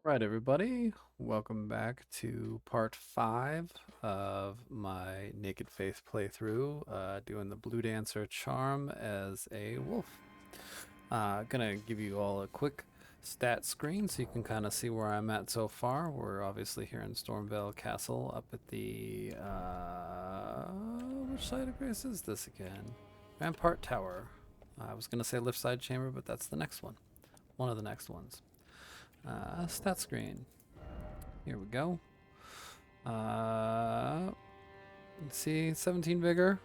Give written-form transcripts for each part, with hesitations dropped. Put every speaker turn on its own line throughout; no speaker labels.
Right, everybody, welcome back to part 5 of my Naked Faith playthrough, doing the Blue Dancer charm as a wolf. Gonna give you all a quick stat screen so you can kind of see where I'm at so far. We're obviously here in Stormviel Castle up at the, which side of Grace is this again? Rampart Tower. I was gonna say lift side chamber, but that's the next one. One of the next ones. Stat screen. Here we go. Let's see, 17 vigor,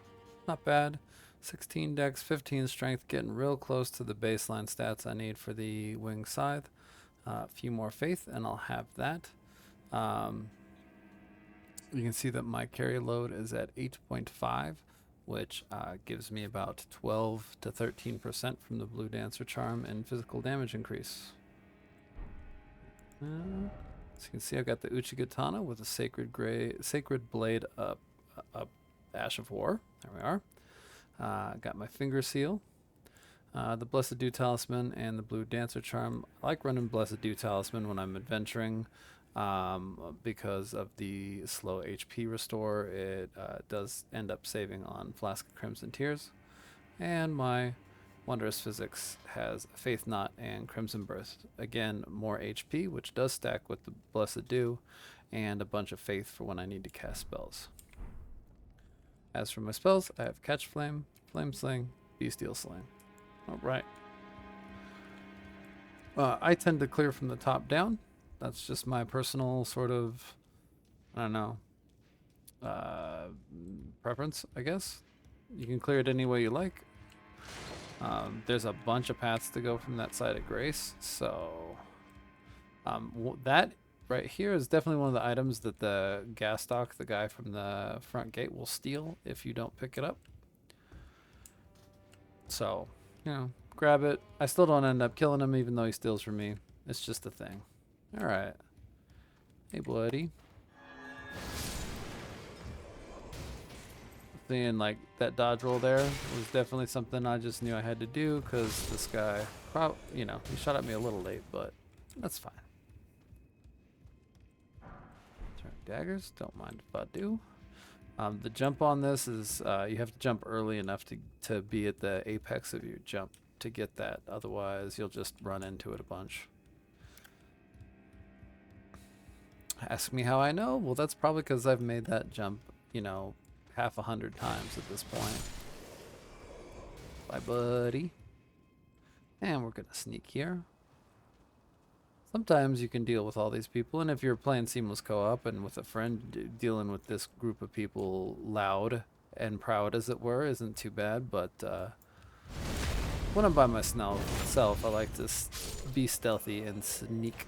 not bad. 16 dex, 15 strength, getting real close to the baseline stats I need for the wing scythe. A few more faith, and I'll have that. You can see that my carry load is at 8.5, which gives me about 12 to 13% from the Blue Dancer charm and physical damage increase. As you can see, I've got the Uchigatana with a sacred blade up, Ash of War. There we are. Got my finger seal, the Blessed Dew Talisman, and the Blue Dancer charm. I like running Blessed Dew Talisman when I'm adventuring, because of the slow HP restore. It does end up saving on Flask of Crimson Tears, and my Wondrous Physics has Faith Knot and Crimson Burst. Again, more HP, which does stack with the Blessed Dew, and a bunch of Faith for when I need to cast spells. As for my spells, I have Catch Flame, Flame Sling, Bestial Sling. Alright. I tend to clear from the top down. That's just my personal sort of, I don't know, preference, I guess. You can clear it any way you like. There's a bunch of paths to go from that side of Grace, so that right here is definitely one of the items that the Gastock, the guy from the front gate, will steal if you don't pick it up. So, grab it. I still don't end up killing him even though he steals from me. It's just a thing. Alright. Hey, buddy. Seeing like that dodge roll there was definitely something I just knew I had to do because this guy, he shot at me a little late, but that's fine. Turn daggers, don't mind if I do. The jump on this is you have to jump early enough to be at the apex of your jump to get that. Otherwise, you'll just run into it a bunch. Ask me how I know? Well, that's probably because I've made that jump, half 100 times at this point. Bye, buddy. And we're gonna sneak here. Sometimes you can deal with all these people, and if you're playing seamless co-op and with a friend, dealing with this group of people loud and proud as it were isn't too bad. But when I'm by myself, I like to be stealthy and sneak.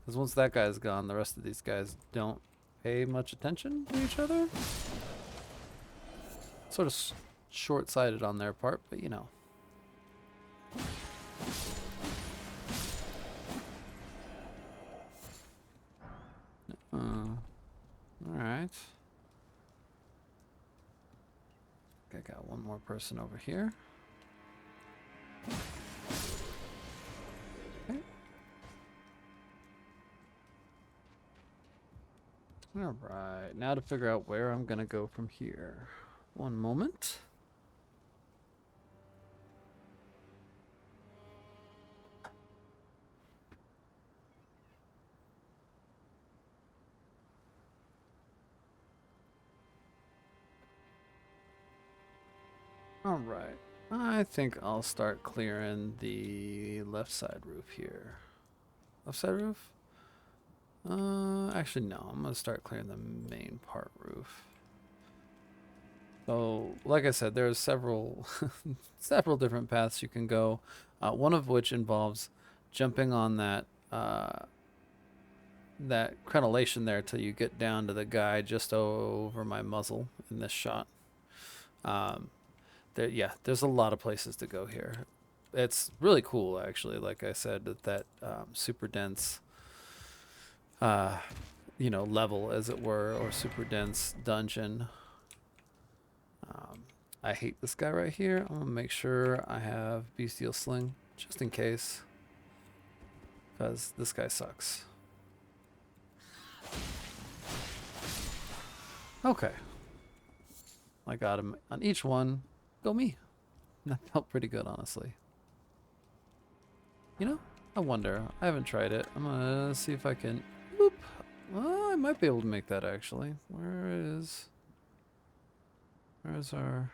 Because once that guy's gone, the rest of these guys don't pay much attention to each other. Sort of short-sighted on their part, but Alright. I got one more person over here. Okay. Alright, now to figure out where I'm gonna go from here. One moment. Alright, I think I'll start clearing the left side roof here. Left side roof? Actually no, I'm gonna start clearing the main part roof. So, like I said, there's several several different paths you can go. One of which involves jumping on that that crenellation there till you get down to the guy just over my muzzle in this shot. There's a lot of places to go here. It's really cool, actually. Like I said, that super dense, level, as it were, or super dense dungeon. I hate this guy right here. I'm gonna make sure I have Bestial Sling just in case. because this guy sucks. Okay. I got him on each one. Go me. That felt pretty good, honestly. You know, I wonder. I haven't tried it. I'm gonna see if I can... Whoop. Well, I might be able to make that, actually. Where's our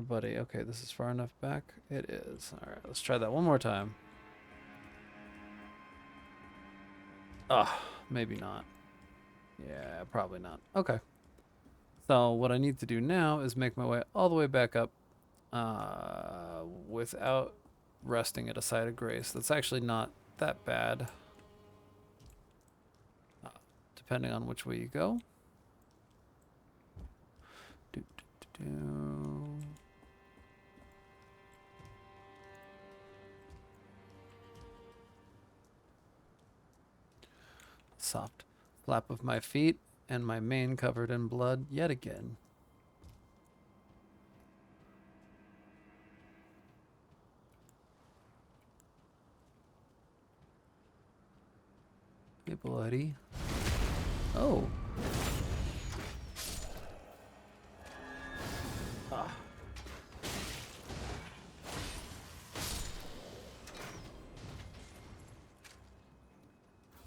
buddy? Okay, this is far enough back. It is. Alright, let's try that one more time. Ah, maybe not. Yeah, probably not. Okay. So what I need to do now is make my way all the way back up without resting at a site of grace. That's actually not that bad, depending on which way you go. Soft flap of my feet and my mane covered in blood yet again. Hey, buddy. Oh. Ah.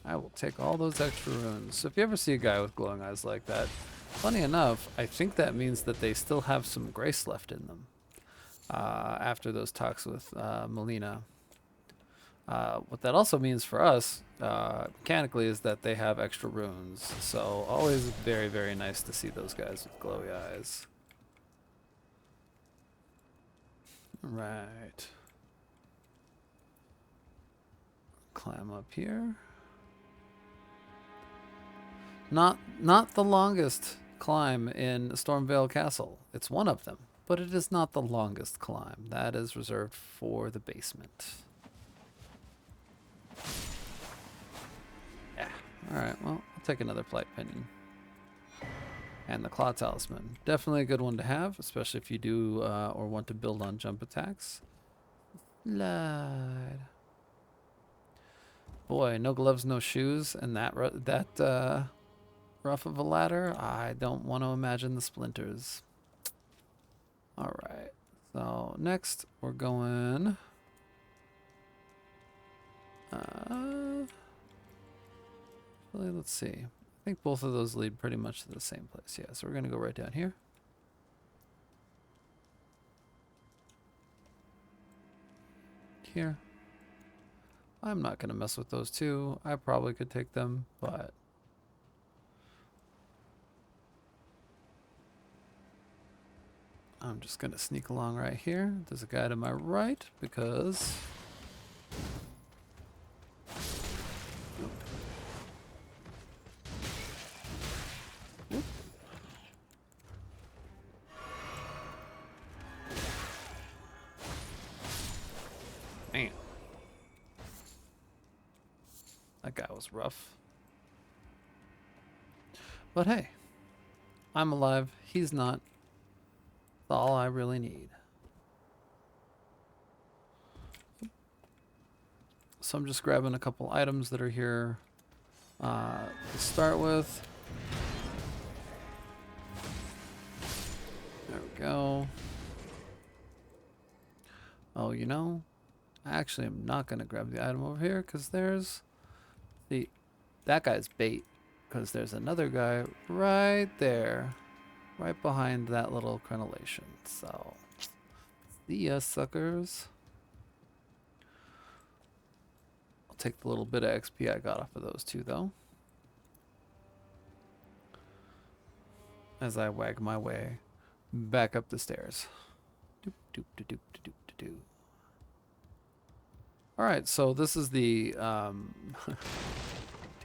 I will take all those extra runes. So if you ever see a guy with glowing eyes like that, funny enough, I think that means that they still have some grace left in them after those talks with Melina. What that also means for us, mechanically, is that they have extra runes. So always very, very nice to see those guys with glowy eyes. Right. Climb up here. Not the longest climb in Stormviel Castle. It's one of them, but it is not the longest climb. That is reserved for the basement. Yeah. Alright, well, I'll take another flight pinion. And the Claw Talisman. Definitely a good one to have, especially if you do or want to build on jump attacks. Blood. Boy, no gloves, no shoes, and that rough of a ladder. I don't want to imagine the splinters. Alright, so next we're going... let's see. I think both of those lead pretty much to the same place. Yeah, so we're going to go right down here. Here. I'm not going to mess with those two. I probably could take them, but... I'm just going to sneak along right here. There's a guy to my right because... Man. That guy was rough. But hey, I'm alive. He's not. That's all I really need. So I'm just grabbing a couple items that are here to start with. There we go. Oh, you know, I actually am not going to grab the item over here because there's that guy's bait, because there's another guy right there, right behind that little crenellation. So, see ya, suckers. I'll take the little bit of XP I got off of those two, though, as I wag my way back up the stairs. Doop, doop, doop, doop, doop, doop, doop. All right, so this is the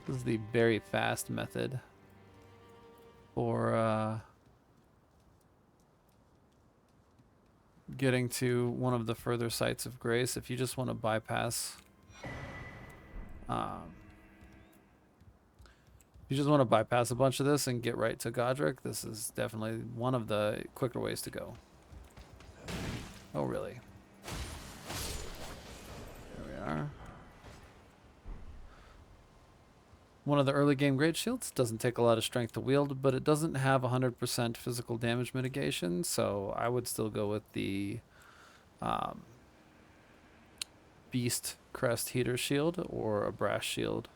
this is the very fast method for getting to one of the further sites of grace. If you just want to bypass, if you just want to bypass a bunch of this and get right to Godric, this is definitely one of the quicker ways to go. Oh, really? There we are. one of the early game great shields. Doesn't take a lot of strength to wield, but it doesn't have 100% physical damage mitigation, so I would still go with the um, Beast Crest Heater Shield or a Brass Shield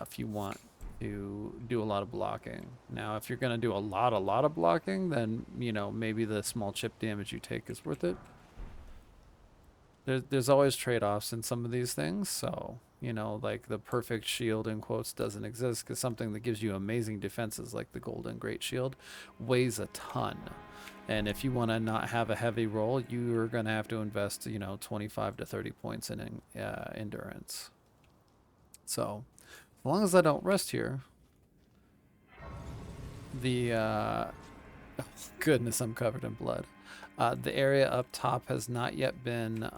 if you want to do a lot of blocking. Now, if you're going to do a lot of blocking, then, you know, maybe the small chip damage you take is worth it. There's always trade-offs in some of these things, so, you know, like the perfect shield in quotes doesn't exist, because something that gives you amazing defenses like the Golden Great Shield weighs a ton. And if you want to not have a heavy roll, you're going to have to invest, you know, 25 to 30 points in endurance. So, as long as I don't rest here, the oh, goodness, I'm covered in blood. The area up top has not yet been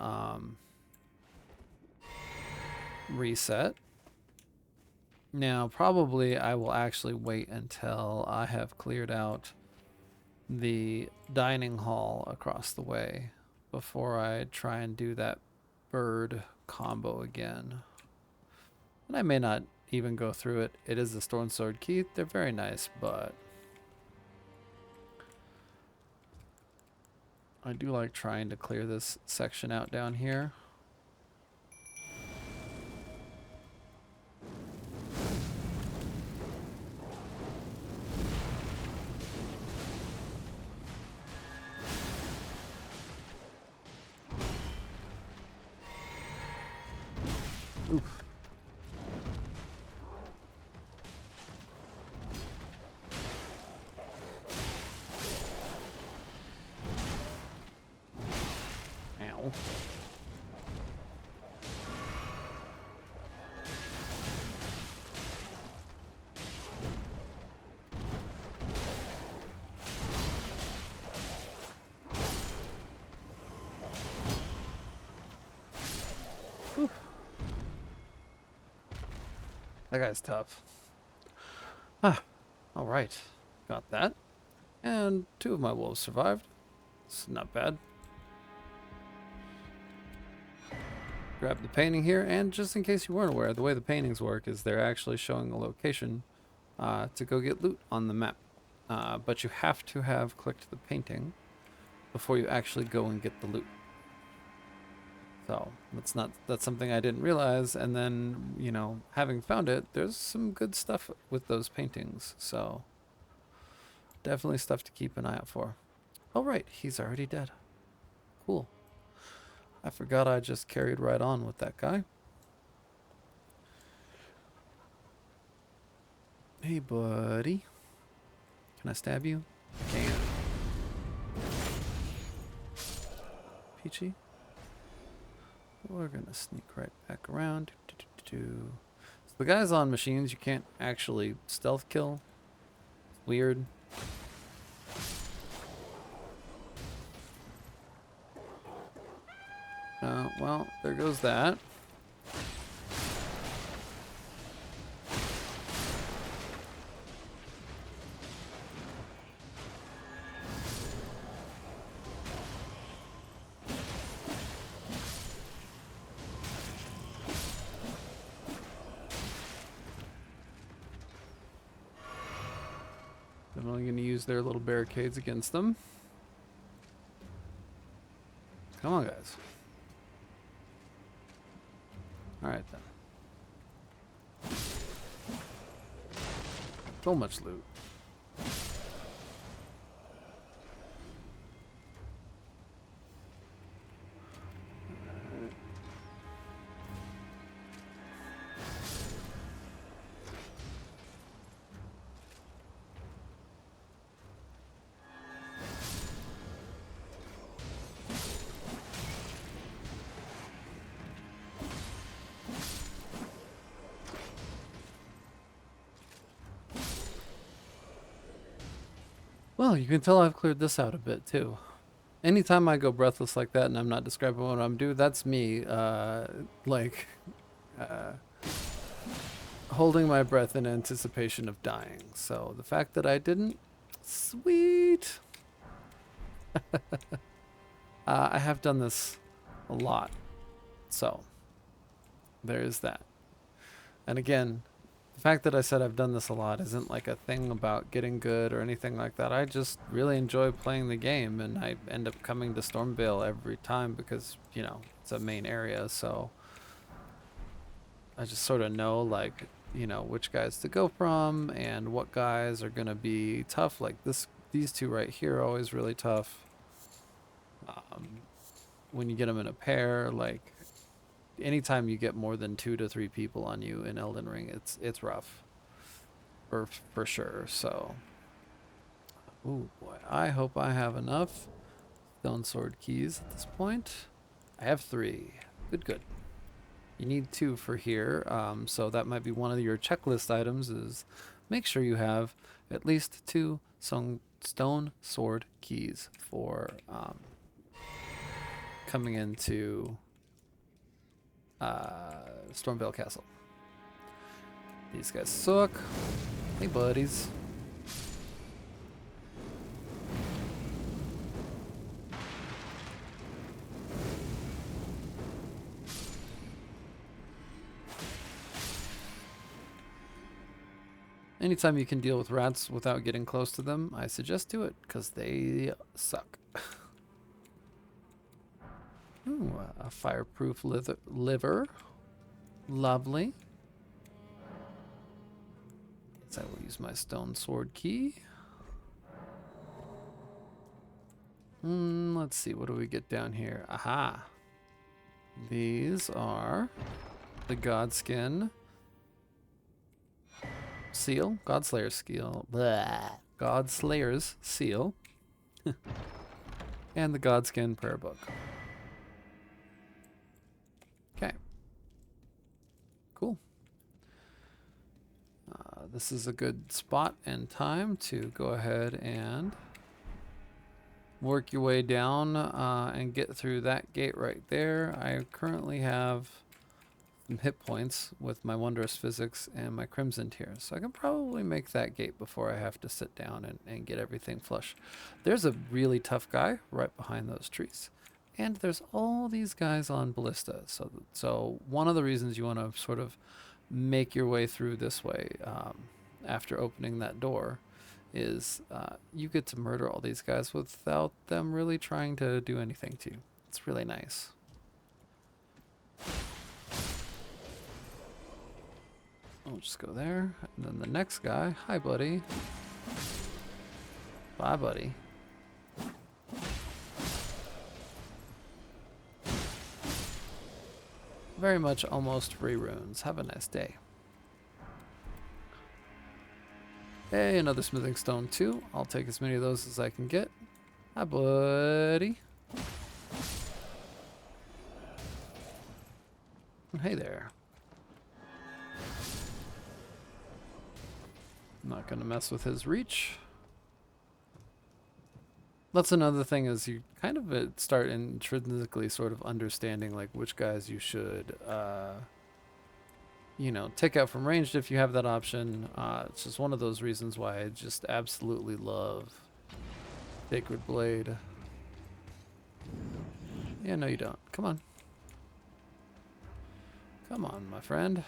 reset. Now, probably I will actually wait until I have cleared out the dining hall across the way before I try and do that bird combo again. And I may not even go through it. It is a Storm Sword key. They're very nice, but I do like trying to clear this section out down here. Oof. Ow. Oof. That guy's tough. Ah, all right. Got that. And 2 of my wolves survived. It's not bad. Grab the painting here, and just in case you weren't aware, the way the paintings work is they're actually showing a location to go get loot on the map. But you have to have clicked the painting before you actually go and get the loot. So that's something I didn't realize, and then, you know, having found it, there's some good stuff with those paintings, so definitely stuff to keep an eye out for. Oh right, he's already dead. Cool. I forgot I just carried right on with that guy. Hey buddy. Can I stab you? I can. Peachy. We're gonna sneak right back around. So the guys on machines you can't actually stealth kill. Weird. Well, there goes that. I'm only going to use their little barricades against them. Come on, guys. Alright then. So much loot. Well, you can tell I've cleared this out a bit too. Anytime I go breathless like that and I'm not describing what I'm doing, that's me, holding my breath in anticipation of dying. So the fact that I didn't, sweet. I have done this a lot, so there is that. And again, the fact that I said I've done this a lot isn't like a thing about getting good or anything like that. I just really enjoy playing the game, and I end up coming to Stormviel every time because, you know, it's a main area, so I just sort of know, like, you know, which guys to go from and what guys are going to be tough. Like these two right here are always really tough. When you get them in a pair, like anytime you get more than 2 to 3 people on you in Elden Ring, it's rough for sure. So, ooh boy, I hope I have enough stone sword keys at this point. I have 3. Good, good. You need 2 for here, so that might be one of your checklist items. Is make sure you have at least 2 stone sword keys for coming into Stormviel Castle. These guys suck. Hey, buddies. Anytime you can deal with rats without getting close to them, I suggest do it, because they suck. Ooh, a fireproof liver. Lovely. So I will use my stone sword key. Let's see, what do we get down here? Aha! These are the Godskin seal, Godslayer's seal, blah. Godslayer's seal, and the Godskin prayer book. Okay. Cool. This is a good spot and time to go ahead and work your way down and get through that gate right there. I currently have some hit points with my Wondrous Physics and my Crimson Tears, so I can probably make that gate before I have to sit down and get everything flush. There's a really tough guy right behind those trees. And there's all these guys on Ballista. So one of the reasons you want to sort of make your way through this way after opening that door is you get to murder all these guys without them really trying to do anything to you. It's really nice. I'll just go there. And then the next guy. Hi, buddy. Bye, buddy. Very much almost free runes. Have a nice day. Hey, another smithing stone too. I'll take as many of those as I can get. Hi, buddy. Hey there. I'm not going to mess with his reach. That's another thing, is you kind of start intrinsically sort of understanding like which guys you should, you know, take out from ranged if you have that option. It's just one of those reasons why I just absolutely love Sacred Blade. Yeah, no you don't. Come on. Come on, my friend.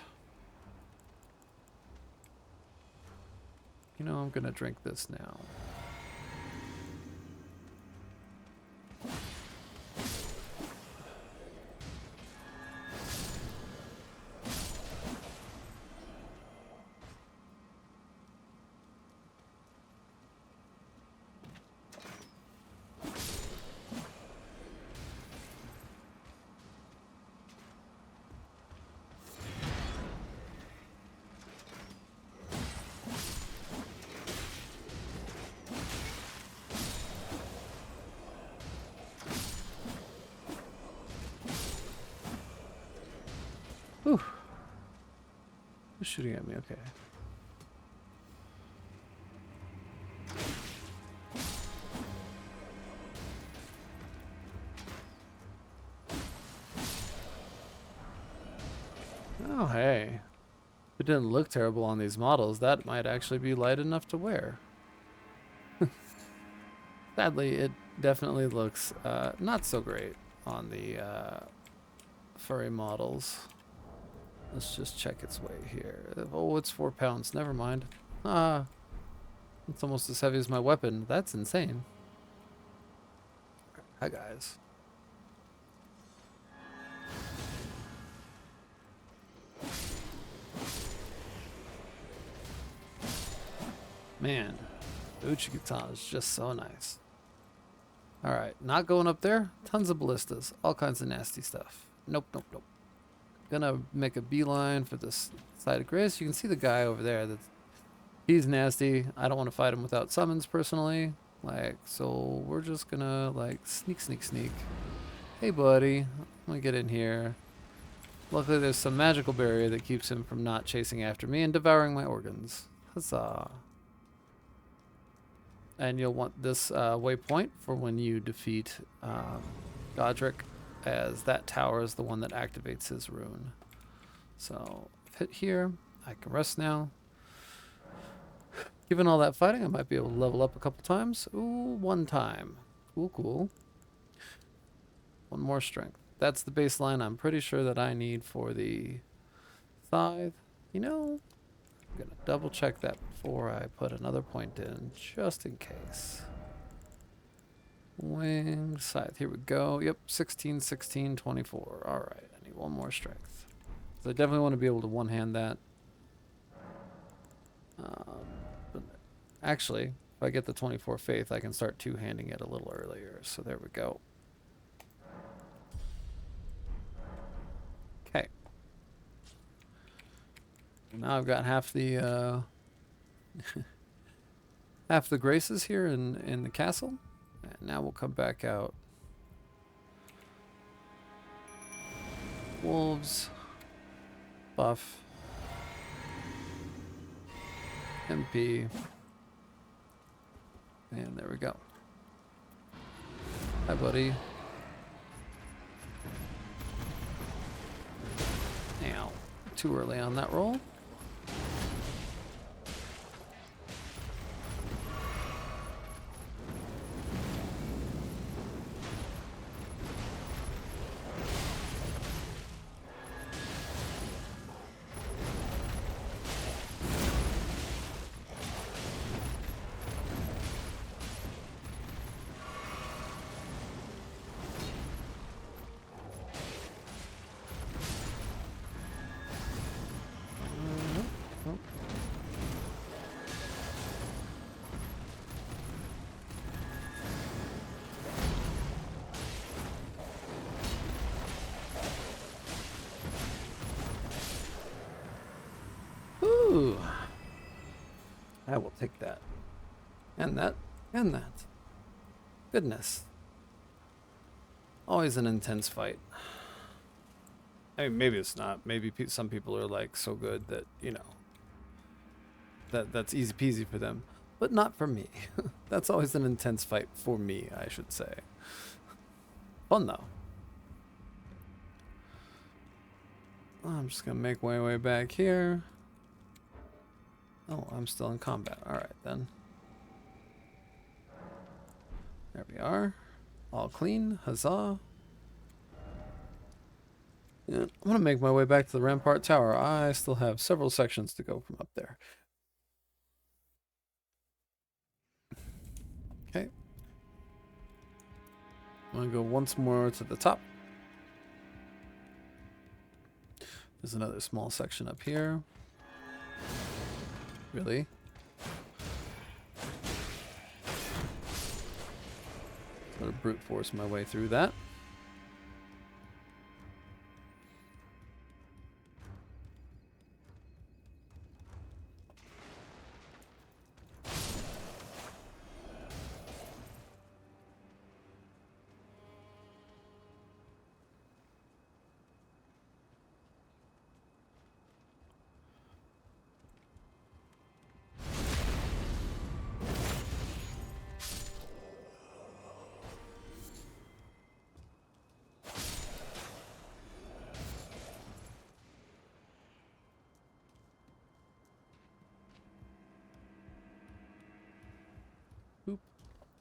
You know, I'm gonna drink this now. Whew. Who's shooting at me? Okay. Oh, hey. If it didn't look terrible on these models, that might actually be light enough to wear. Sadly, it definitely looks not so great on the furry models. Let's just check its weight here. Oh, it's 4 pounds. Never mind. Ah, it's almost as heavy as my weapon. That's insane. Hi, guys. Man, the Uchikatana is just so nice. Alright, not going up there. Tons of ballistas. All kinds of nasty stuff. Nope, nope, nope. Gonna make a beeline for this side of grace. You can see the guy over there. He's nasty. I don't want to fight him without summons personally. Like, so we're just gonna like sneak, sneak, sneak. Hey, buddy. I'm gonna get in here. Luckily, there's some magical barrier that keeps him from not chasing after me and devouring my organs. Huzzah. And you'll want this waypoint for when you defeat Godric, as that tower is the one that activates his rune. So, hit here. I can rest now. Given all that fighting, I might be able to level up a couple times. Ooh, 1 time. Cool, cool. 1 more strength. That's the baseline I'm pretty sure that I need for the scythe. You know, I'm going to double check that before I put another point in, just in case. Wing, scythe, here we go. Yep, 16, 16, 24. All right, I need 1 more strength. So I definitely want to be able to one-hand that. But actually, if I get the 24 faith, I can start two-handing it a little earlier. So there we go. Okay. Now I've got half the half the graces here in the castle. And now we'll come back out. Wolves. Buff. MP. And there we go. Hi, buddy. Ow. Too early on that roll. Ooh. I will take that. And that. And that. Goodness. Always an intense fight. I mean, maybe it's not. Maybe some people are like so good that, you know, that's easy peasy for them. But not for me. That's always an intense fight for me, I should say. Fun though. I'm just gonna make my way back here. Oh, I'm still in combat. Alright then. There we are. All clean. Huzzah. Yeah, I'm gonna make my way back to the Rampart Tower. I still have several sections to go from up there. Okay. I'm gonna go once more to the top. There's another small section up here. Really? Sort of brute force my way through that.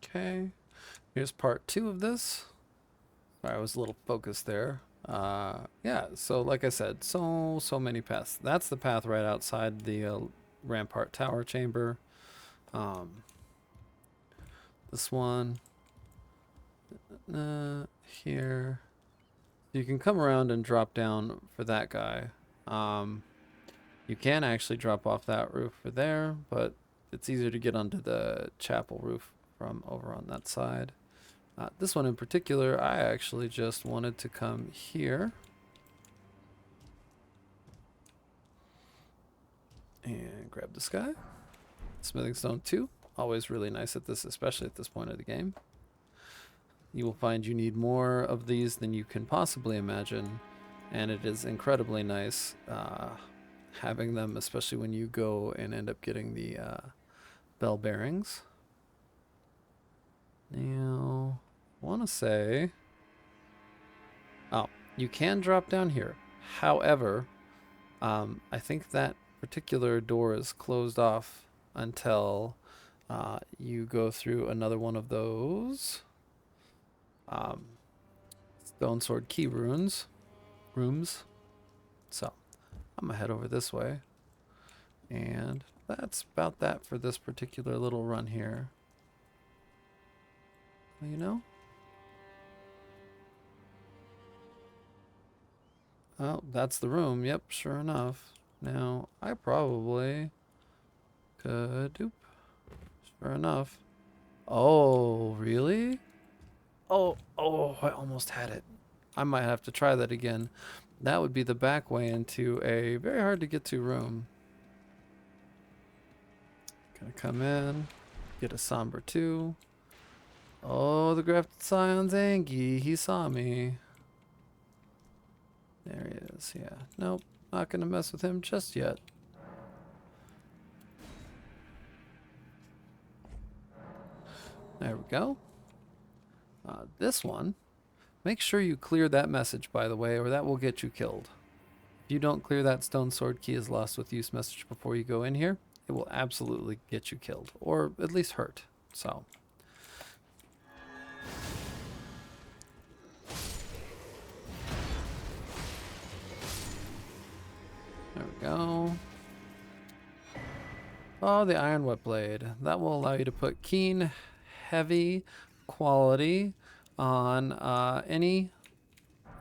Okay, here's part 2 of this. Sorry, I was a little focused there. Yeah, so like I said, so many paths. That's the path right outside the Rampart Tower chamber. This one here. You can come around and drop down for that guy. You can actually drop off that roof for there, but it's easier to get onto the chapel roof from over on that side. This one in particular, I actually just wanted to come here and grab this guy. Smithing stone 2, always really nice at this, especially at this point of the game. You will find you need more of these than you can possibly imagine, and it is incredibly nice having them, especially when you go and end up getting the bell bearings. Now, I want to say, oh, you can drop down here. However, I think that particular door is closed off until you go through another one of those stone sword key rooms. So I'm gonna head over this way, and that's about that for this particular little run here. You know? Oh, that's the room. Yep, sure enough. Now, I probably could... Oop. Sure enough. Oh, really? Oh, I almost had it. I might have to try that again. That would be the back way into a very hard to get to room. Gonna come in, get a somber 2. Oh, the grafted scion's Angie. He saw me. There he is, yeah. Nope, not gonna mess with him just yet. There we go. This one, make sure you clear that message, by the way, or that will get you killed. If you don't clear that stone sword key is lost with use message before you go in here, it will absolutely get you killed, or at least hurt. So... there we go. Oh, the iron wet blade. That will allow you to put keen, heavy quality on any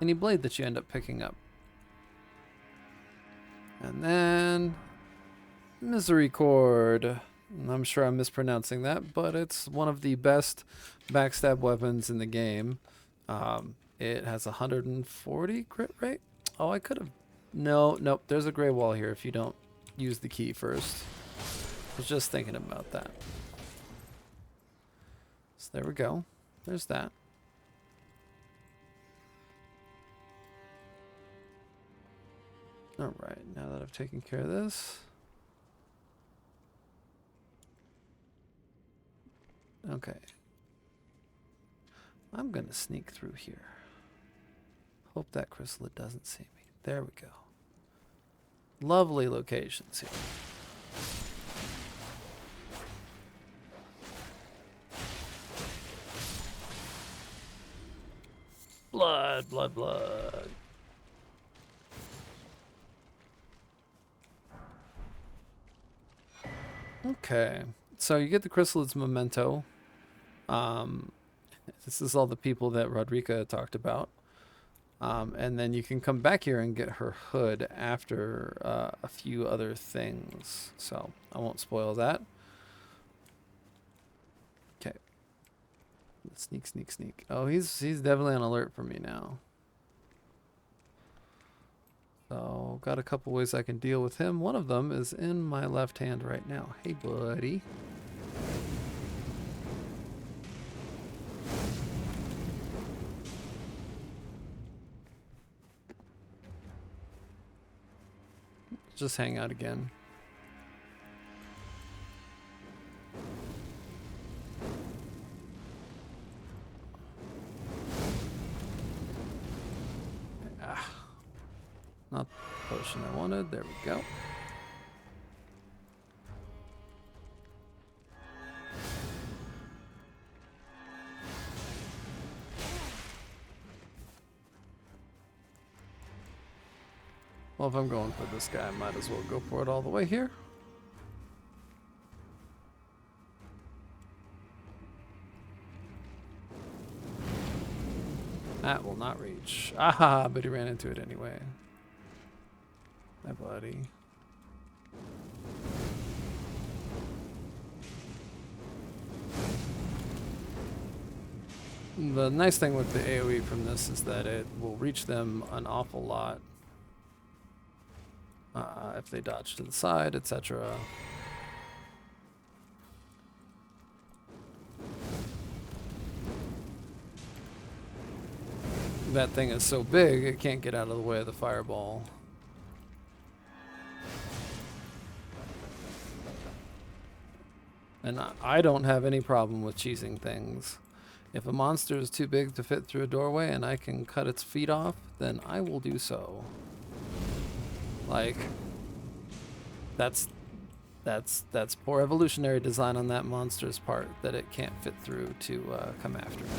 blade that you end up picking up. And then misery cord. I'm sure I'm mispronouncing that, but it's one of the best backstab weapons in the game. It has 140 crit rate. Oh, I could have... Nope. There's a gray wall here if you don't use the key first. I was just thinking about that. So there we go. There's that. Alright, now that I've taken care of this. Okay. I'm gonna sneak through here. Hope that chrysalid doesn't see me. There we go. Lovely locations here. Blood. Okay, so you get the chrysalid's memento. This is all the people that Rodrika talked about. And then you can come back here and get her hood after a few other things. So I won't spoil that. Okay. Sneak. Oh, he's definitely on alert for me now. So got a couple ways I can deal with him. One of them is in my left hand right now. Hey, buddy. Just hang out again. Not the potion I wanted. There we go. Well, if I'm going for this guy, I might as well go for it all the way here. That will not reach. Aha, but he ran into it anyway. My buddy. The nice thing with the AoE from this is that it will reach them an awful lot if they dodge to the side, etc. That thing is so big, it can't get out of the way of the fireball. And I don't have any problem with cheesing things. If a monster is too big to fit through a doorway and I can cut its feet off, then I will do so. Like, that's poor evolutionary design on that monster's part, that it can't fit through to come after me.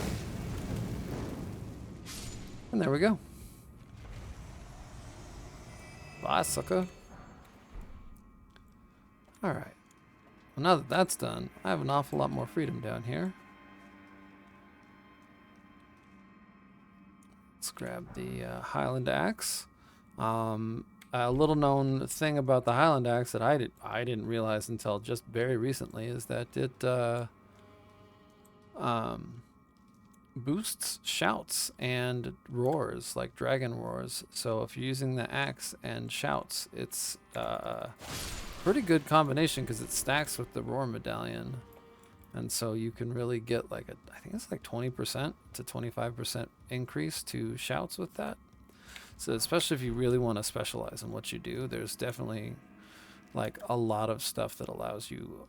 And there we go. Bye, sucker. Alright. Well, now that that's done, I have an awful lot more freedom down here. Let's grab the Highland Axe. A little known thing about the Highland Axe that I didn't realize until just very recently is that it boosts shouts and roars, like dragon roars. So if you're using the axe and shouts, it's a pretty good combination because it stacks with the roar medallion. And so you can really get like I think it's like 20% to 25% increase to shouts with that. So especially if you really want to specialize in what you do, there's definitely like a lot of stuff that allows you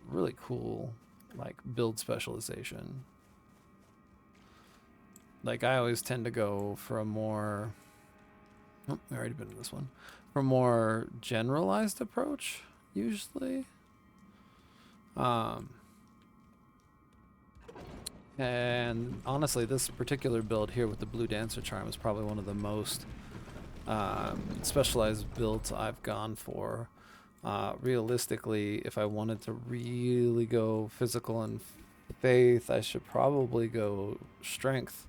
really cool like build specialization. Like I always tend to go for a more, oh, I've already been in this one, for a more generalized approach usually. And honestly, this particular build here with the Blue Dancer Charm is probably one of the most specialized builds I've gone for. Realistically, if I wanted to really go physical and faith, I should probably go strength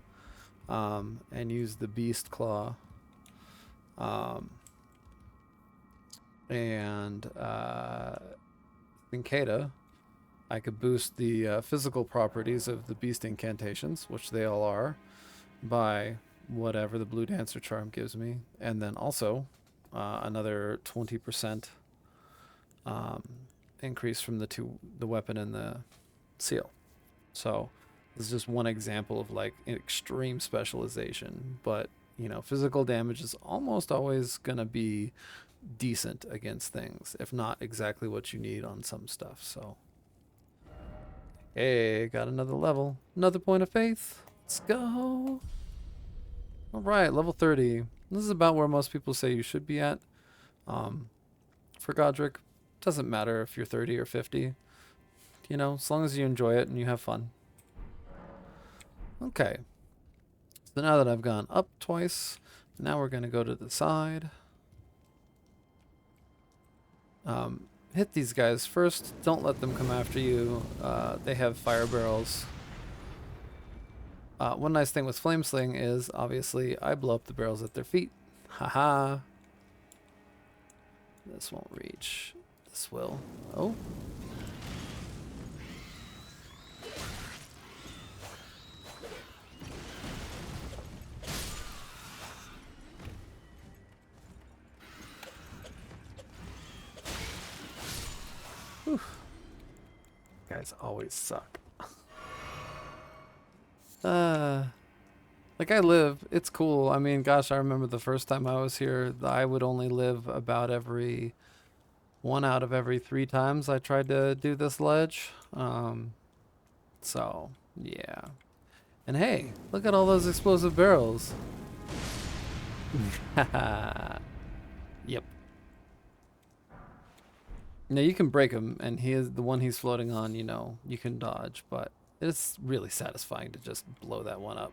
and use the Beast Claw. And Incada, I could boost the physical properties of the beast incantations, which they all are, by whatever the Blue Dancer Charm gives me. And then also another 20% increase from the weapon and the seal. So this is just one example of like extreme specialization. But, you know, physical damage is almost always going to be decent against things, if not exactly what you need on some stuff. So hey, got another level. Another point of faith. Let's go. Alright, level 30. This is about where most people say you should be at. For Godric, doesn't matter if you're 30 or 50. You know, as long as you enjoy it and you have fun. Okay. So now that I've gone up twice, now we're going to go to the side. Hit these guys first. Don't let them come after you. They have fire barrels. One nice thing with Flame Sling is, obviously, I blow up the barrels at their feet. Haha. This won't reach. This will. Oh. Whew. Guys always suck. Like I live, it's cool. I mean, gosh, I remember the first time I was here, I would only live about every 1 out of every 3 times I tried to do this ledge. So yeah. And hey, look at all those explosive barrels. Yep. Now you can break him, and he is the one he's floating on, you know, you can dodge, but it's really satisfying to just blow that one up.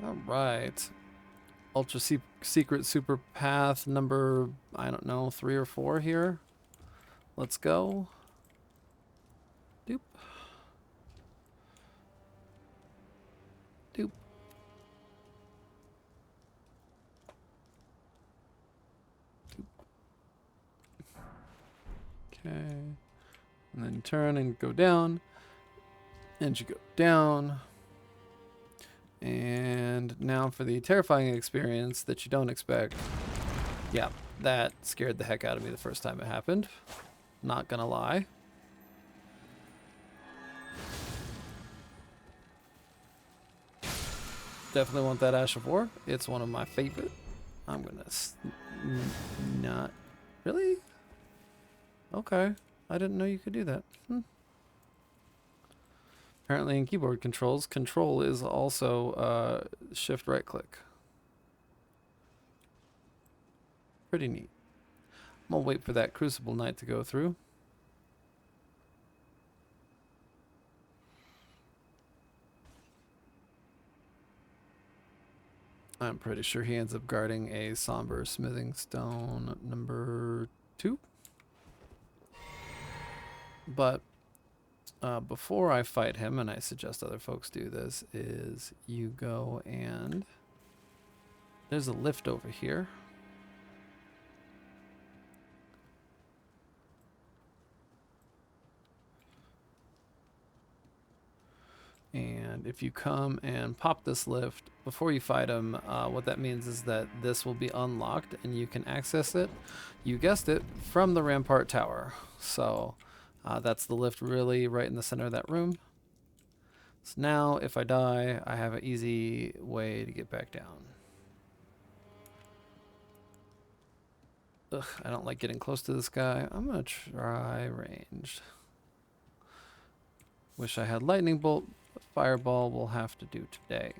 All right. Ultra secret super path number, I don't know, 3 or 4 here. Let's go. Doop. Doop. Okay. And then turn and go down. And you go down. And now for the terrifying experience that you don't expect. Yeah, that scared the heck out of me the first time it happened. Not gonna lie. Definitely want that Ash of War. It's one of my favorite. I'm gonna not really. Okay, I didn't know you could do that. Apparently in keyboard controls, control is also shift right click. Pretty neat. I'm gonna wait for that Crucible Knight to go through. I'm pretty sure he ends up guarding a somber smithing stone number 2. But before I fight him, and I suggest other folks do this, is you go and there's a lift over here. And if you come and pop this lift before you fight him, what that means is that this will be unlocked and you can access it, you guessed it, from the Rampart Tower. So that's the lift really right in the center of that room. So now if I die, I have an easy way to get back down. Ugh, I don't like getting close to this guy. I'm going to try ranged. Wish I had lightning bolt. Fireball will have to do today.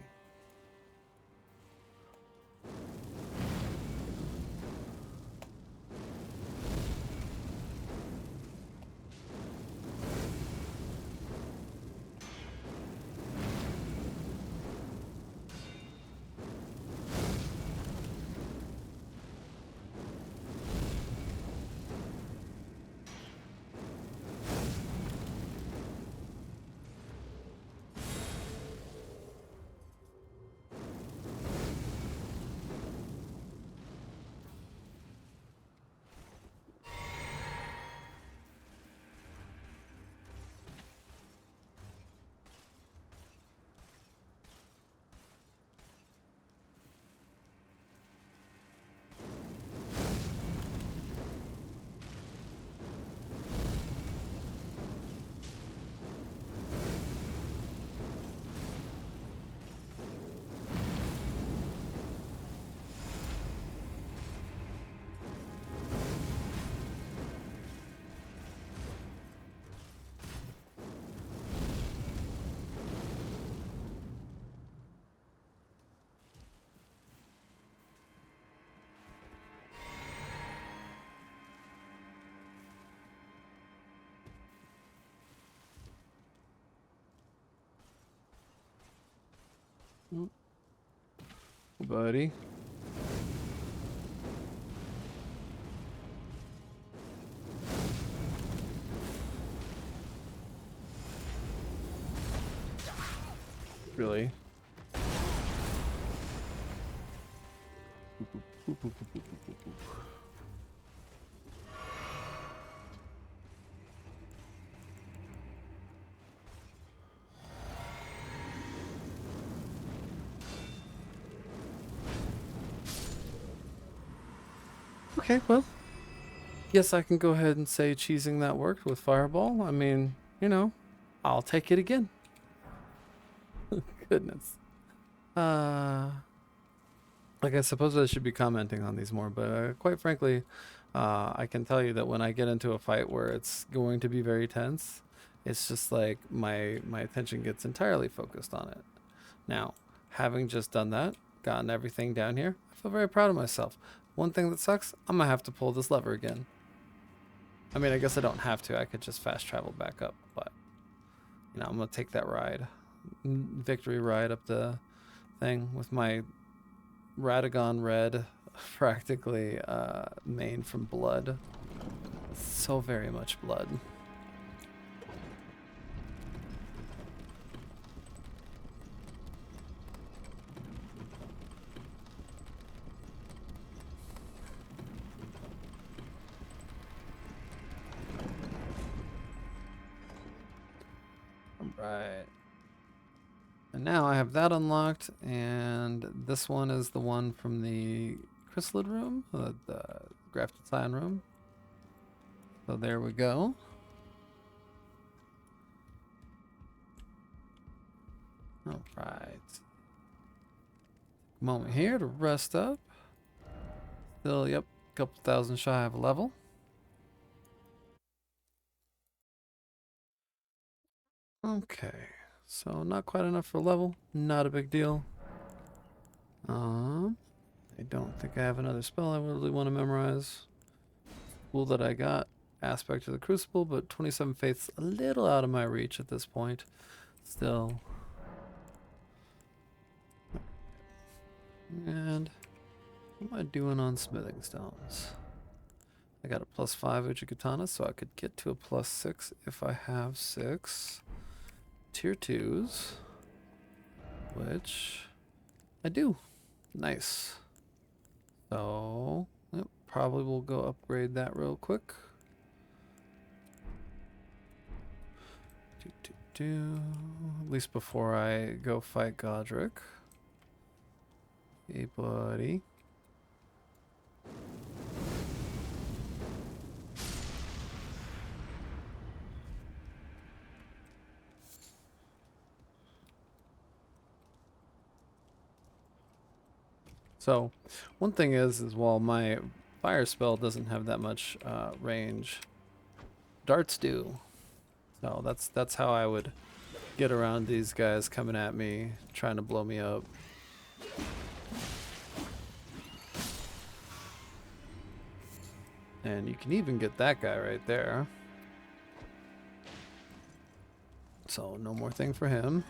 Buddy. Really? Okay, well, yes, I can go ahead and say cheesing that worked with Fireball. I mean, you know, I'll take it again. Goodness. Like I suppose I should be commenting on these more, but quite frankly, I can tell you that when I get into a fight where it's going to be very tense, it's just like my attention gets entirely focused on it. Now, having just done that, gotten everything down here, I feel very proud of myself. One thing that sucks, I'm gonna have to pull this lever again. I mean, I guess I don't have to. I could just fast travel back up, but you know, I'm gonna take that ride, victory ride up the thing with my Radagon red, practically main from blood. So very much blood. Right. And now I have that unlocked, and this one is the one from the chrysalid room, the grafted cyan room. So there we go. All right. Moment here to rest up. Still, yep, a couple thousand shy of a level. Okay, so not quite enough for level. Not a big deal. I don't think I have another spell I really want to memorize. Cool that I got Aspect of the Crucible, but 27 Faith's a little out of my reach at this point. Still. And what am I doing on smithing stones? I got a +5 Uchigatana, so I could get to a +6 if I have 6 tier 2s, which I do. Nice. So, yep, probably will go upgrade that real quick. At least before I go fight Godric. Hey, buddy. So, one thing is while my fire spell doesn't have that much range, darts do. So that's how I would get around these guys coming at me, trying to blow me up. And you can even get that guy right there. So no more thing for him.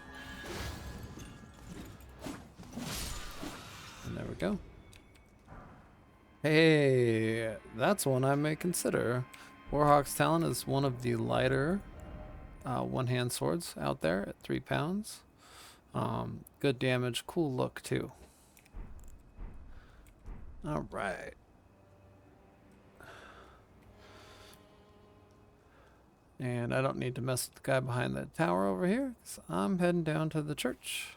And there we go. Hey, that's one I may consider. Warhawk's Talon is one of the lighter one-hand swords out there at 3 pounds. Good damage, cool look too. All right. And I don't need to mess with the guy behind that tower over here, 'cause I'm heading down to the church.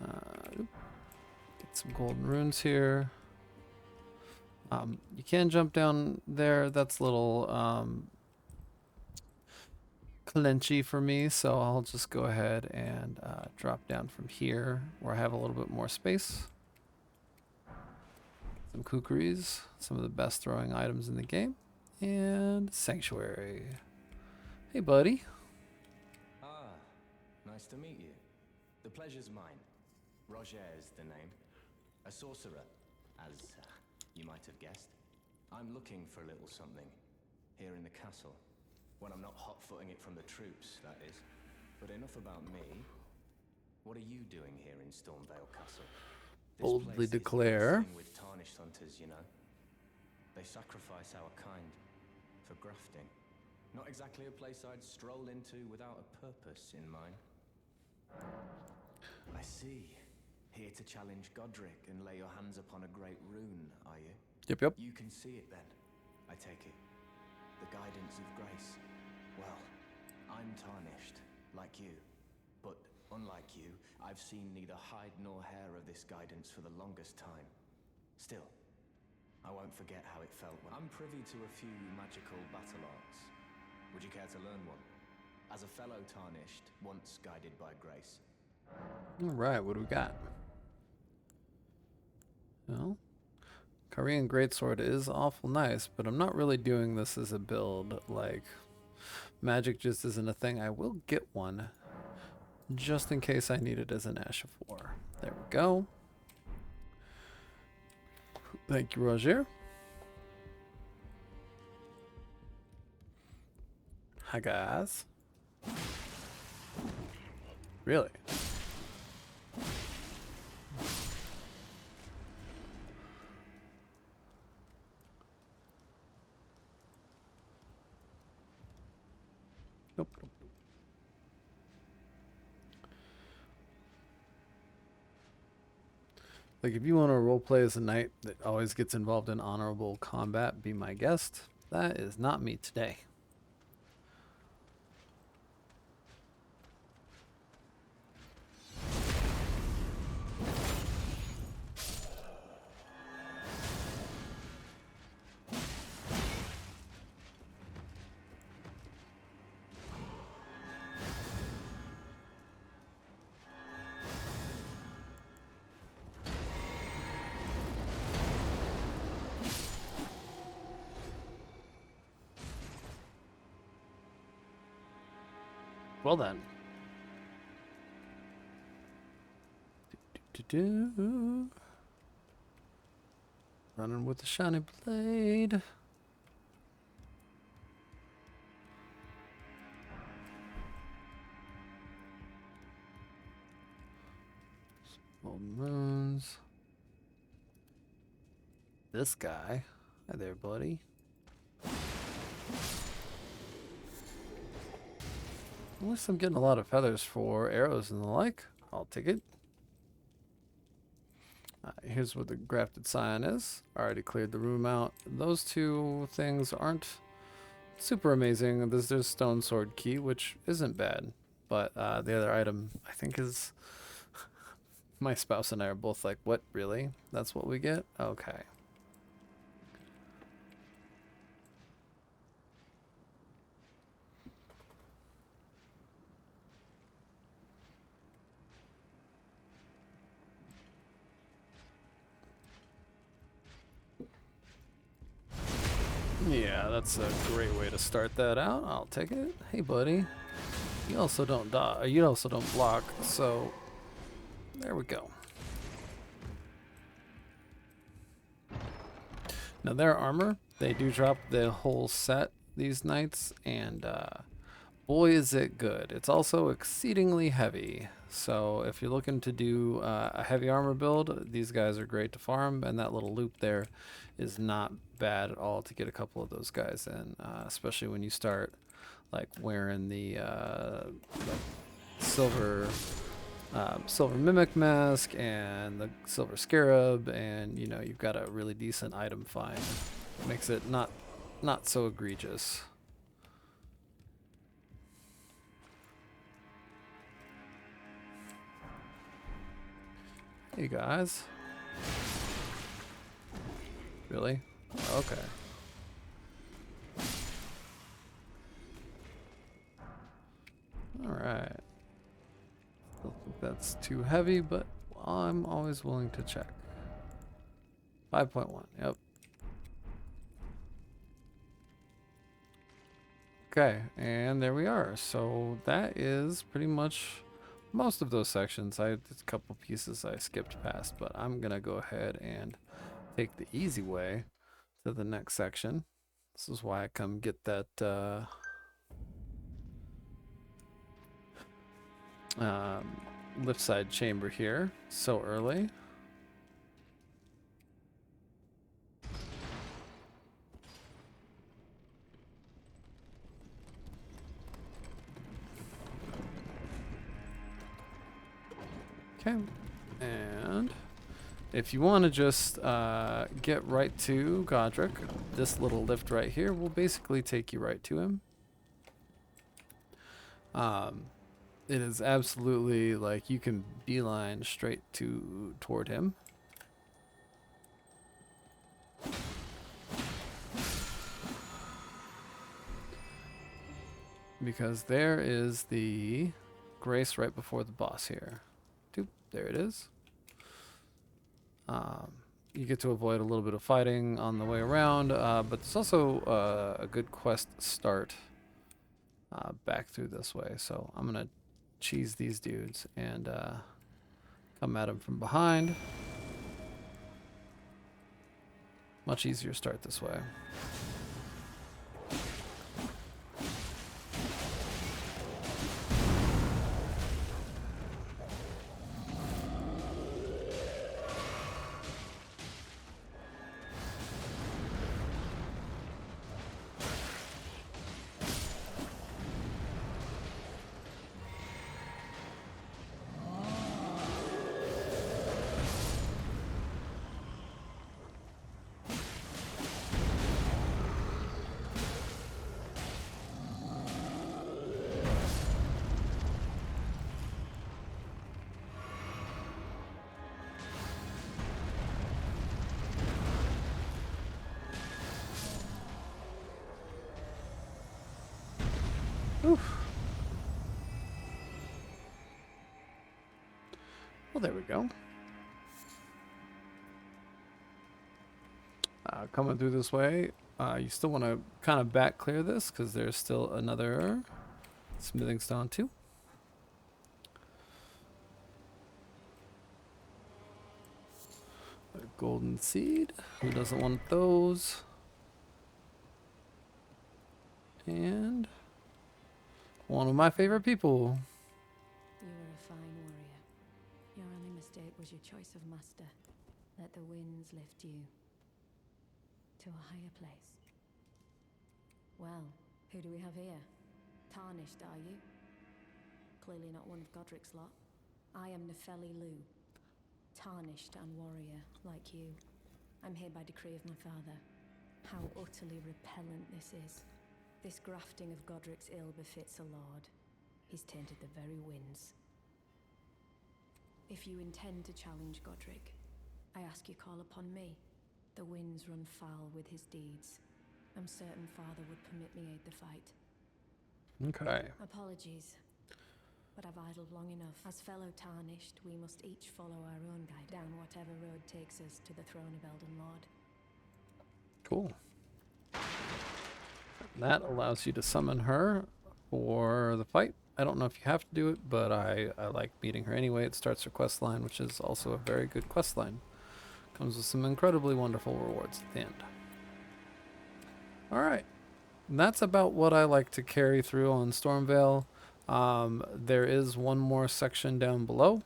Get some golden runes here. You can jump down there. That's a little clinchy for me, so I'll just go ahead and drop down from here where I have a little bit more space. Some kukris, some of the best throwing items in the game, and sanctuary. Hey, buddy.
Ah, nice to meet you. The pleasure's mine. Roger is the name. A sorcerer, as you might have guessed. I'm looking for a little something here in the castle. When I'm not hot-footing it from the troops, that is. But enough about me. What are you doing here in Stormviel Castle?
Boldly declare.
With tarnished hunters, you know. They sacrifice our kind for grafting. Not exactly a place I'd stroll into without a purpose in mind. I see. Here to challenge Godric and lay your hands upon a great rune, are you?
Yep.
You can see it then, I take it. The guidance of grace. Well, I'm tarnished, like you. But unlike you, I've seen neither hide nor hair of this guidance for the longest time. Still, I won't forget how it felt when I'm privy to a few magical battle arts. Would you care to learn one? As a fellow tarnished, once guided by grace.
Alright, what do we got? Well, Korean Greatsword is awful nice, but I'm not really doing this as a build. Like, magic just isn't a thing. I will get one, just in case I need it as an Ash of War. There we go. Thank you, Roger. Hi, guys. Like, if you want to roleplay as a knight that always gets involved in honorable combat, be my guest. That is not me today. Well then. Running with the shiny blade. Golden runes. This guy. Hi there, buddy. At least I'm getting a lot of feathers for arrows and the like. I'll take it. Here's where the grafted scion is. Already cleared the room out. Those two things aren't super amazing. There's stone sword key, which isn't bad. But the other item, I think, is... My spouse and I are both like, what, really? That's what we get? Okay. Yeah, that's a great way to start that out. I'll take it. Hey, buddy. You also don't die. You also don't block. So there we go. Now their armor, they do drop the whole set, these knights, and boy is it good. It's also exceedingly heavy. So if you're looking to do a heavy armor build, these guys are great to farm, and that little loop there is not bad at all to get a couple of those guys in, especially when you start like wearing the silver mimic mask and the silver scarab, and you know you've got a really decent item find. Makes it not so egregious. Hey guys. Really? Okay. Alright. Don't think that's too heavy, but I'm always willing to check. 5.1, yep. Okay, and there we are. So that is pretty much most of those sections. There's a couple pieces I skipped past, but I'm gonna go ahead and take the easy way to the next section. This is why I come get that lift side chamber here so early. Okay, and if you want to just get right to Godric, this little lift right here will basically take you right to him. It is absolutely like you can beeline straight toward him. Because there is the grace right before the boss here. Doop, there it is. You get to avoid a little bit of fighting on the way around, but there's also a good quest start back through this way. So I'm gonna cheese these dudes and come at them from behind. Much easier start this way. Oof. Well, there we go. Coming through this way, you still want to kind of back clear this because there's still another smithing stone too. A golden seed. Who doesn't want those? And one of my favorite people.
You were a fine warrior. Your only mistake was your choice of master. Let the winds lift you to a higher place. Well, who do we have here? Tarnished, are you? Clearly not one of Godric's lot. I am Nepheli Lu. Tarnished and warrior, like you. I'm here by decree of my father. How utterly repellent this is. This grafting of Godric's ill befits a lord. He's tainted the very winds. If you intend to challenge Godric, I ask you call upon me. The winds run foul with his deeds. I'm certain father would permit me aid the fight.
Okay.
Apologies, but I've idled long enough. As fellow Tarnished, we must each follow our own guide down whatever road takes us to the throne of Elden Lord.
Cool. That allows you to summon her for the fight. I don't know if you have to do it, but I like meeting her anyway. It starts her quest line, which is also a very good quest line. Comes with some incredibly wonderful rewards at the end. Alright. That's about what I like to carry through on Stormviel. There is one more section down below.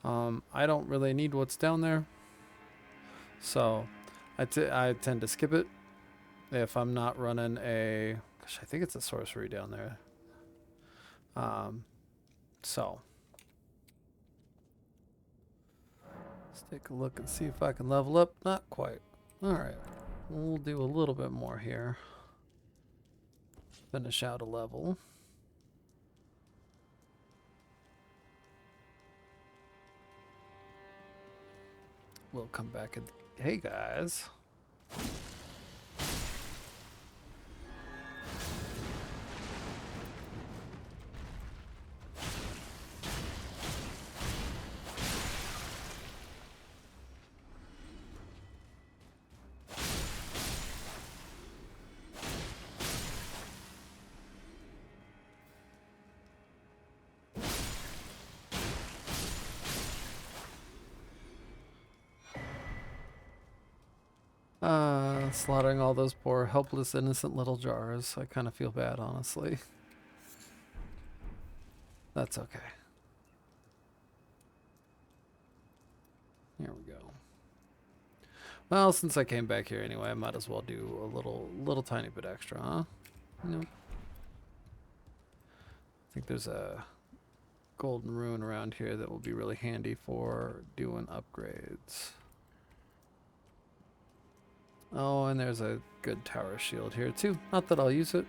I don't really need what's down there. So I tend to skip it if I'm not running a... Gosh, I think it's a sorcery down there. So let's take a look and see if I can level up. Not quite. Alright. We'll do a little bit more here. Finish out a level. We'll come back and... Hey guys. Slaughtering all those poor, helpless, innocent little jars. I kind of feel bad, honestly. That's okay. Here we go. Well, since I came back here anyway, I might as well do a little tiny bit extra, huh? Nope. I think there's a golden rune around here that will be really handy for doing upgrades. Oh, and there's a good tower shield here too. Not that I'll use it.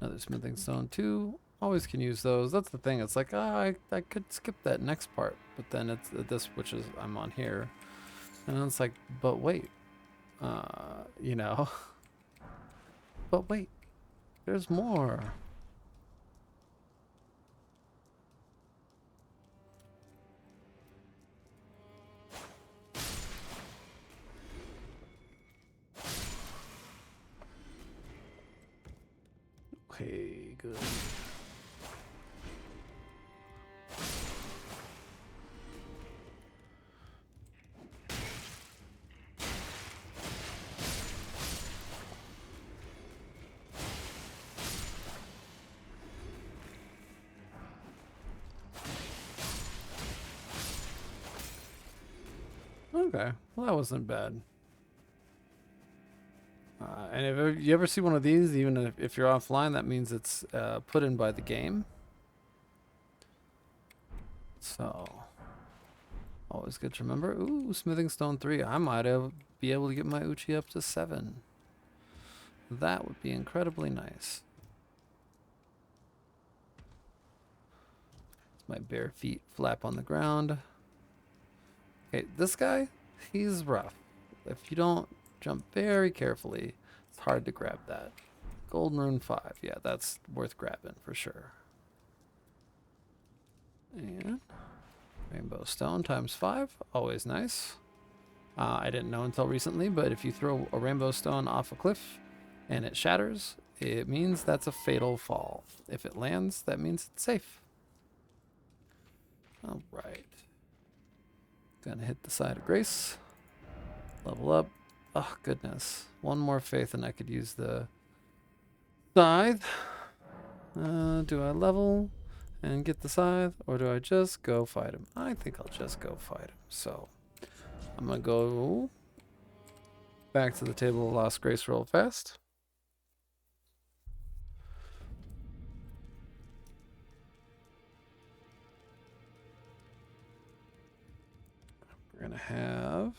Another smithing stone too. Always can use those. That's the thing. It's like, I could skip that next part, but then it's this, which is I'm on here, and then it's like, but wait, you know, but wait, there's more. Okay, good. Okay, well that wasn't bad. And if you ever see one of these, even if you're offline, that means it's put in by the game. So, always good to remember. Ooh, smithing stone 3. I might be able to get my Uchi up to 7. That would be incredibly nice. My bare feet flap on the ground. Okay, this guy, he's rough. If you don't jump very carefully. It's hard to grab that. Golden rune 5. Yeah, that's worth grabbing for sure. And rainbow stone times 5. Always nice. I didn't know until recently, but if you throw a rainbow stone off a cliff and it shatters, it means that's a fatal fall. If it lands, that means it's safe. All right. Gonna hit the side of grace. Level up. Oh, goodness. One more faith and I could use the scythe. Do I level and get the scythe, or do I just go fight him? I think I'll just go fight him. So I'm gonna go back to the table of lost grace real fast. We're gonna have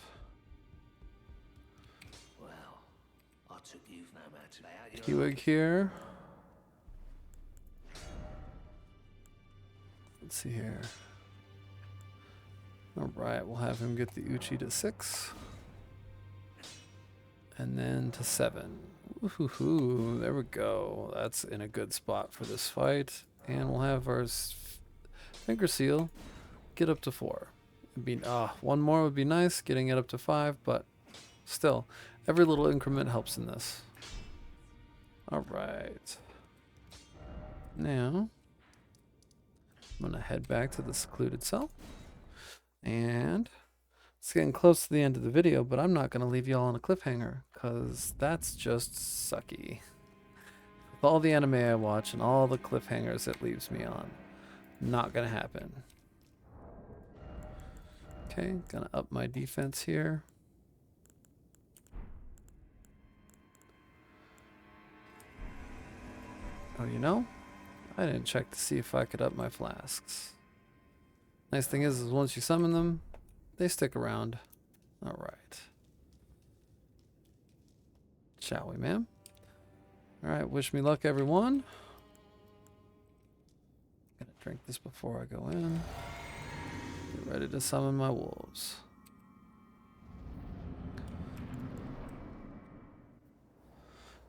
Hewig here. Let's see here. Alright, we'll have him get the Uchi to 6. And then to 7. Woohoo, there we go. That's in a good spot for this fight. And we'll have our finger seal get up to 4. One more would be nice, getting it up to 5, but still, every little increment helps in this. Alright. Now, I'm gonna head back to the secluded cell. And it's getting close to the end of the video, but I'm not gonna leave y'all on a cliffhanger, because that's just sucky. With all the anime I watch and all the cliffhangers it leaves me on, not gonna happen. Okay, gonna up my defense here. Oh, you know, I didn't check to see if I could up my flasks. Nice thing is once you summon them, they stick around. All right. Shall we, ma'am? All right, wish me luck, everyone. Gonna drink this before I go in. Get ready to summon my wolves.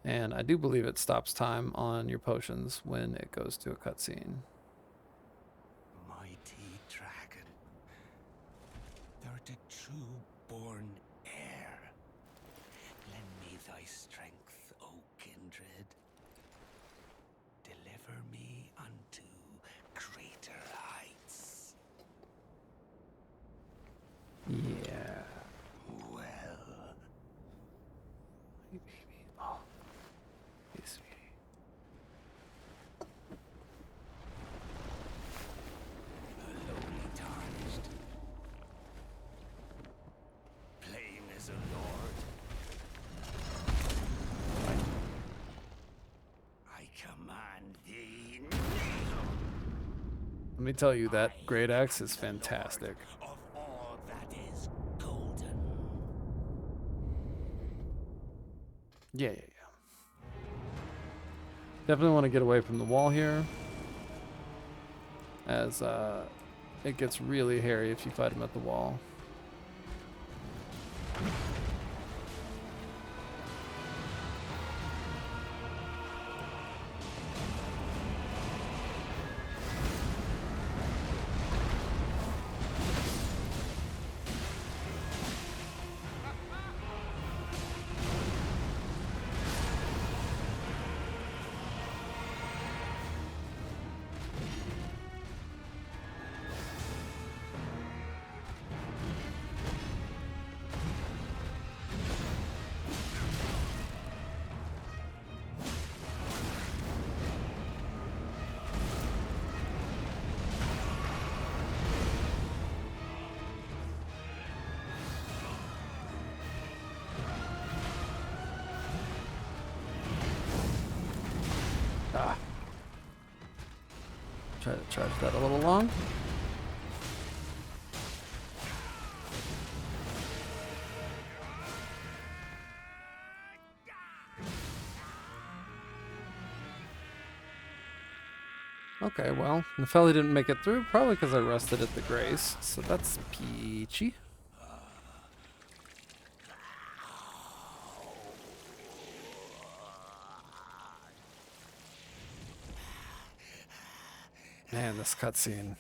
And I do believe it stops time on your potions when it goes to a cutscene.
Mighty dragon, thou art a true-born heir. Lend me thy strength, O kindred. Deliver me unto greater heights.
Yeah.
Well,
Hey, baby. Oh. Hey, sweetie.
lowly tarnished, plain as a lord, I command thee kneel.
Let me tell you, that great axe is fantastic.
Of all that is golden.
Yeah. Definitely want to get away from the wall here, as it gets really hairy if you fight him at the wall. Try to charge that a little long. Okay, well, Nefelli didn't make it through, probably because I rested at the Grace, so that's peachy. Man, this cutscene.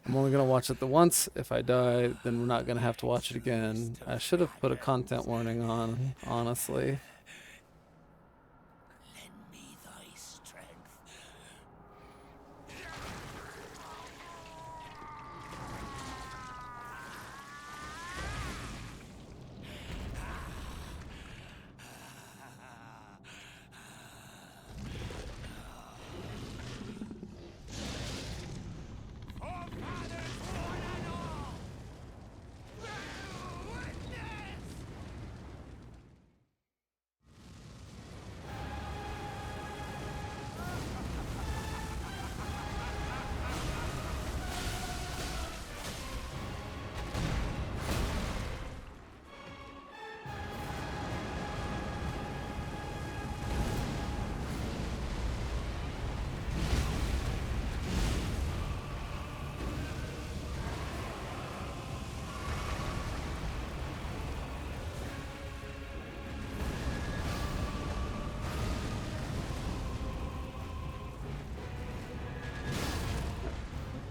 I'm only gonna watch it the once. If I die, then we're not gonna have to watch it again. I should have put a content warning on, honestly.
Lend me thy strength.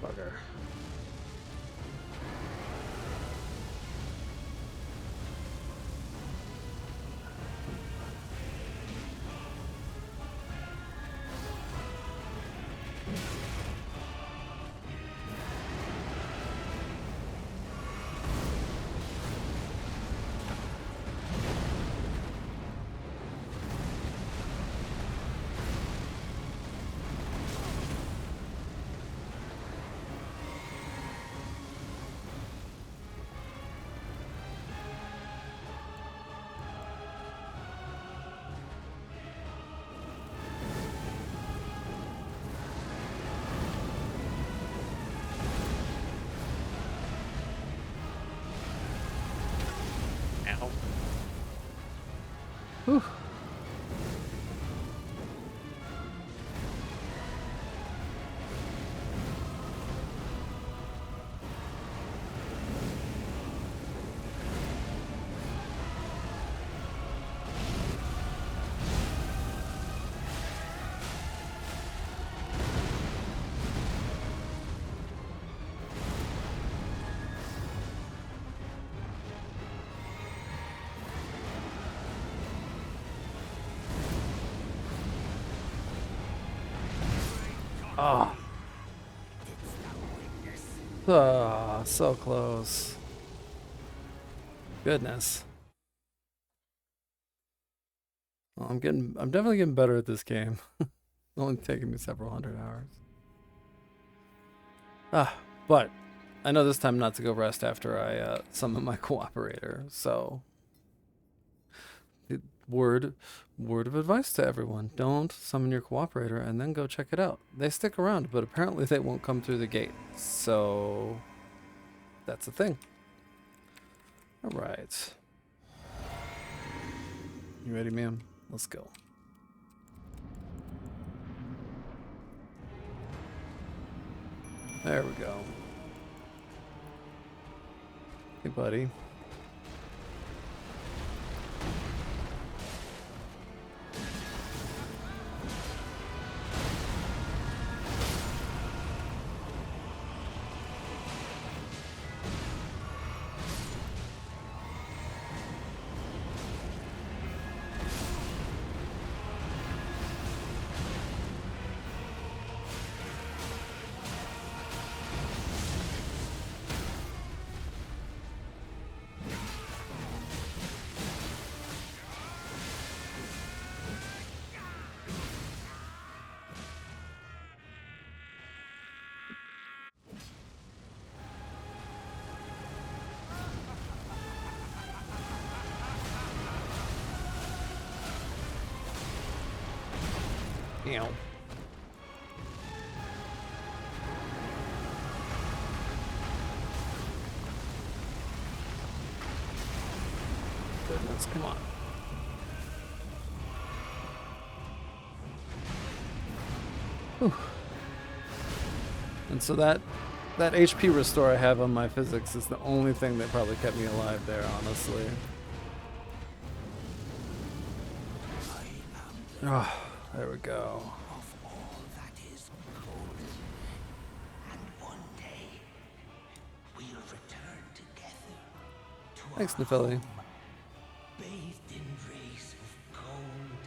Bugger. Ow. Whew. Oh. Ah, so close. Goodness. Well, I'm definitely getting better at this game. Only taking me several hundred hours. But I know this time not to go rest after I summon my cooperator, so word of advice to everyone: don't summon your cooperator and then go check it out. They stick around, but apparently they won't come through the gate, so that's the thing. All right, you ready, ma'am? Let's go. There we go. Hey, buddy. Ow. Goodness, come on. Whew. And so that HP restore I have on my physics is the only thing that probably kept me alive there, honestly. Oh, there we go.
Of all that is golden,
Thanks, Nephili.
Bathed in rays of gold.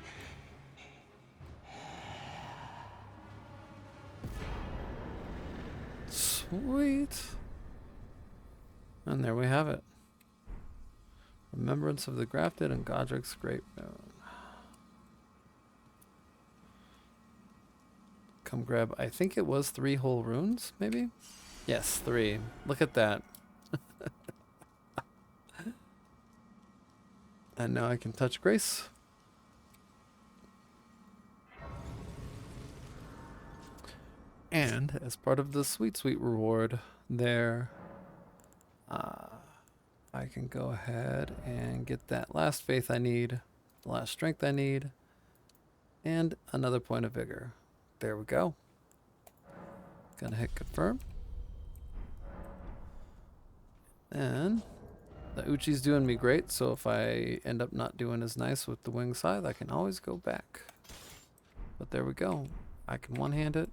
Sweet. And there we have it. Remembrance of the Grafted and Godric's Great Rune. Come grab, I think it was 3 whole runes, maybe? Yes, 3. Look at that. And now I can touch Grace. And as part of the sweet reward there, I can go ahead and get that last faith I need, the last strength I need, and another point of vigor. There we go. Gonna hit confirm. And the Uchi's doing me great, so if I end up not doing as nice with the wing scythe, I can always go back. But there we go. I can one-hand it.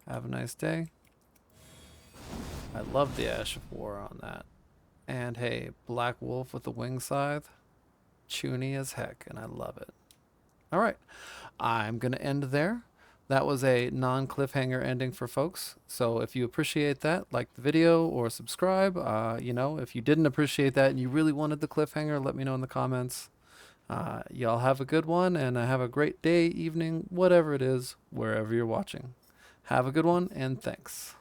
Have a nice day. I love the Ash of War on that. And hey, Black Wolf with the wing scythe. Chuny as heck, and I love it. Alright, I'm going to end there. That was a non-cliffhanger ending for folks. So if you appreciate that, like the video or subscribe. You know, if you didn't appreciate that and you really wanted the cliffhanger, let me know in the comments. Y'all have a good one, and have a great day, evening, whatever it is, wherever you're watching. Have a good one, and thanks.